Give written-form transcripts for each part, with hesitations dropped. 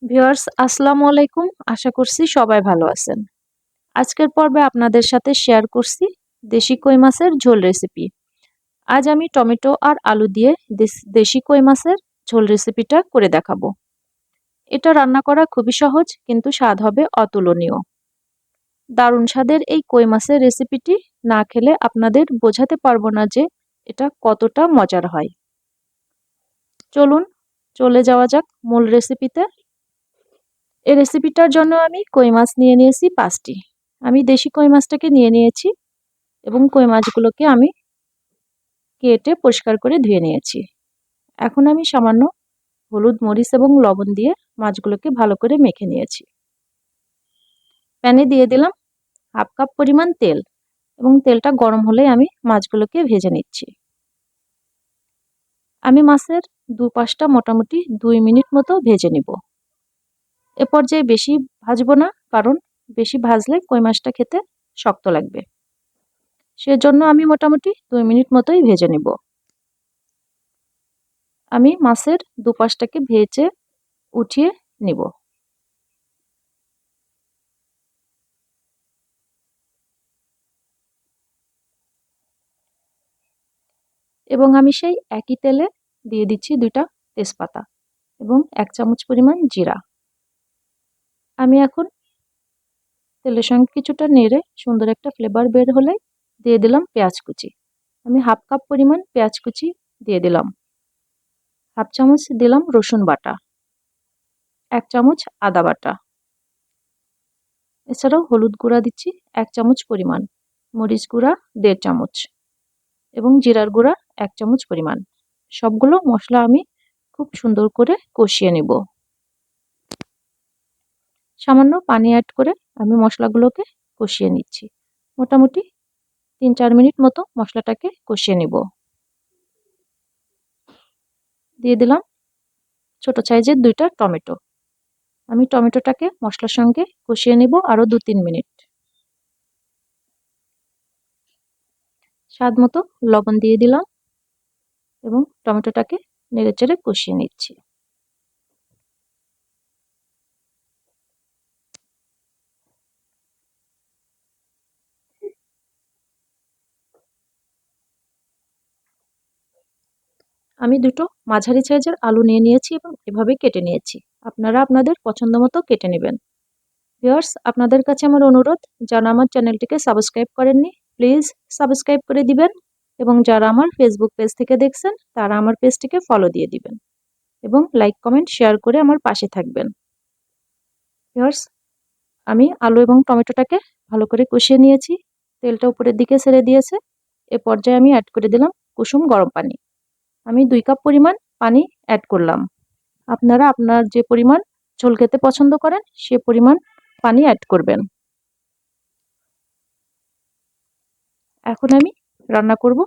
Viewers আসসালামু আলাইকুম। আশা করছি সবাই ভালো আছেন। আজকের পর্বে আপনাদের সাথে শেয়ার করছি দেশি কই মাছের ঝোল রেসিপি। আজ আমি টমেটো আর আলু দিয়ে দেশি কই মাছের ঝোল রেসিপিটা করে দেখাবো। এটা রান্না করা খুবই সহজ কিন্তু স্বাদ হবে অতুলনীয়। দারুণ স্বাদের এই কই মাছের রেসিপিটি না খেলে আপনাদের বোঝাতে পারবো না যে এটা কতটা মজার হয়। চলুন চলে যাওয়া যাক মূল রেসিপিতে। এই রেসিপিটার জন্য আমি কই মাছ নিয়ে নিয়েছি 5টি। আমি দেশি কই মাছটাকে নিয়ে নিয়েছি এবং কই মাছগুলোকে আমি কেটে পরিষ্কার করে ধুয়ে নিয়েছি। এখন আমি সামান্য হলুদ, মরিচ এবং লবণ দিয়ে মাছগুলোকে ভালো করে মেখে নিয়েছি। প্যানে দিয়ে দিলাম 1/2 কাপ পরিমাণ তেল এবং তেলটা গরম হলেই আমি মাছগুলোকে ভেজে নিচ্ছি। আমি মাছের দুপাশটা মোটামুটি 2 মিনিট মতো ভেজে নিব। এ পর্যায়ে বেশি ভাজবো না, কারণ বেশি ভাজলে কই মাছটা খেতে শক্ত লাগবে। সেজন্য আমি মোটামুটি 2 মিনিট মতোই ভেজে নিব। আমি মাছের দুপাশটাকে ভেজে উঠিয়ে নিব। এবং আমি সেই একই তেলে দিয়ে দিচ্ছি 2টা তেজপাতা এবং 1 চামচ পরিমাণ জিরা। আমি এখন তেলের সঙ্গে কিছুটা নেড়ে সুন্দর একটা ফ্লেভার বের হলে দিয়ে দিলাম পেঁয়াজ কুচি। আমি 1/2 কাপ পরিমাণ পেঁয়াজ কুচি দিয়ে দিলাম। 1/2 চামচ দিলাম রসুন বাটা, 1 চামচ আদা বাটা। এছাড়াও হলুদ গুঁড়া দিচ্ছি 1 চামচ পরিমাণ, মরিচ গুঁড়া 1.5 চামচ এবং জিরার গুঁড়া 1 চামচ পরিমাণ। সবগুলো মশলা আমি খুব সুন্দর করে কষিয়ে নেব। সামান্য পানি অ্যাড করে আমি মশলাগুলোকে কষিয়ে নিচ্ছি। মোটামুটি 3-4 মিনিট মতো মশলাটাকে কষিয়ে নেব। দিয়ে দিলাম ছোট সাইজের 2টা টমেটো। আমি টমেটোটাকে মশলার সঙ্গে কষিয়ে নেব আরো 2-3 মিনিট। স্বাদ মতো লবণ দিয়ে দিলাম এবং টমেটোটাকে নেড়েচেড়ে কষিয়ে নিচ্ছি। আমি 2টো মাঝারি সাইজের আলু নিয়ে নিয়েছি এবং এভাবে কেটে নিয়েছি। আপনারা আপনাদের পছন্দ মতো কেটে নেবেন। ভিউয়ার্স আপনাদের কাছে আমার অনুরোধ, যারা আমার চ্যানেলটিকে সাবস্ক্রাইব করেননি প্লিজ সাবস্ক্রাইব করে দিবেন এবং যারা আমার ফেসবুক পেজ থেকে দেখছেন তারা আমার পেজটিকে ফলো দিয়ে দিবেন এবং লাইক, কমেন্ট, শেয়ার করে আমার পাশে থাকবেন। ভিউয়ার্স আমি আলু এবং টমেটোটাকে ভালো করে কষিয়ে নিয়েছি। তেলটা উপরের দিকে ছেড়ে দিয়েছে। এ পর্যায়ে আমি অ্যাড করে দিলাম কুসুম গরম পানি। আমি 2 কাপ পরিমাণ পানি অ্যাড করলাম। আপনারা আপনার যে পরিমাণ ঝোল খেতে পছন্দ করেন সে পরিমাণ পানি অ্যাড করবেন। এখন আমি রান্না করব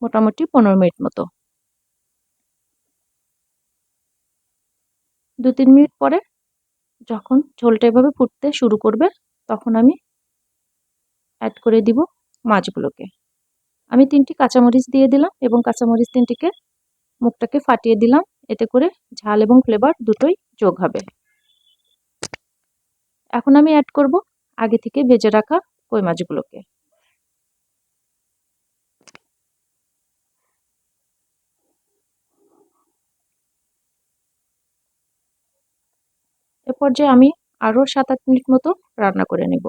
মোটামুটি 15 মিনিট মতো। 2-3 মিনিট পরে যখন ঝোলটা এভাবে ফুটতে শুরু করবে তখন আমি অ্যাড করে দিব মাছগুলোকে। আমি 3টি কাঁচামরিচ দিয়ে দিলাম এবং কাঁচামরিচ 3টিকে মুখটাকে ফাটিয়ে দিলাম। এতে করে ঝাল এবং ফ্লেভার দুটোই যোগ হবে। এখন আমি অ্যাড করব আগে থেকে ভেজে রাখা কই মাছগুলোকে। এ পর্যায়ে আমি আরো 7-8 মিনিট মতো রান্না করে নেব।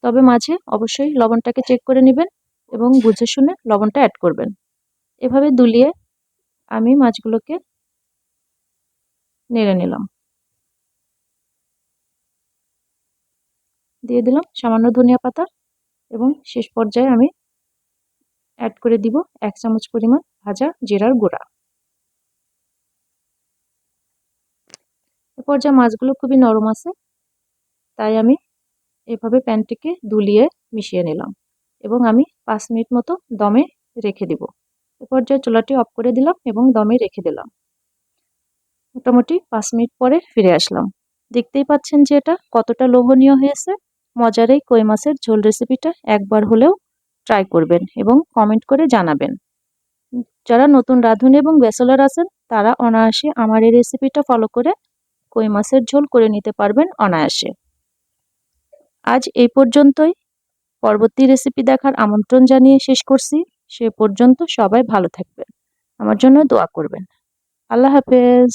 তবে মাঝে অবশ্যই লবণটাকে চেক করে নেবেন এবং বুঝে শুনে লবণটা অ্যাড করবেন। এভাবে দুলিয়ে আমি মাছগুলোকে নেড়ে নিলাম। দিয়ে দিলাম সামান্য ধনিয়া পাতা এবং শেষ পর্যায়ে আমি অ্যাড করে দিব 1 চামচ পরিমাণ ভাজা জিরার গুঁড়া। এ পর্যায়ে মাছগুলো খুবই নরম আছে, তাই আমি এভাবে প্যানটিকে দুলিয়ে মিশিয়ে নিলাম এবং আমি 5 মিনিট মতো দমে রেখে দিব। এ পর্যায়ে চুলাটি অফ করে দিলাম এবং দমে রেখে দিলাম। মোটামুটি 5 মিনিট পরে ফিরে আসলাম। দেখতেই পাচ্ছেন যে এটা কতটা লোভনীয় হয়েছে। মজার এই কই মাছের ঝোল রেসিপিটা একবার হলেও ট্রাই করবেন এবং কমেন্ট করে জানাবেন। যারা নতুন রাঁধুনি এবং ব্যাচেলর আছেন তারা অনায়াসে আমার এই রেসিপিটা ফলো করে কই মাছের ঝোল করে নিতে পারবেন অনায়াসে। আজ এই পর্যন্তই। পরবর্তী রেসিপি দেখার আমন্ত্রণ জানিয়ে শেষ করছি। সে পর্যন্ত সবাই ভালো থাকবেন, আমার জন্য দোয়া করবেন। আল্লাহ হাফেজ।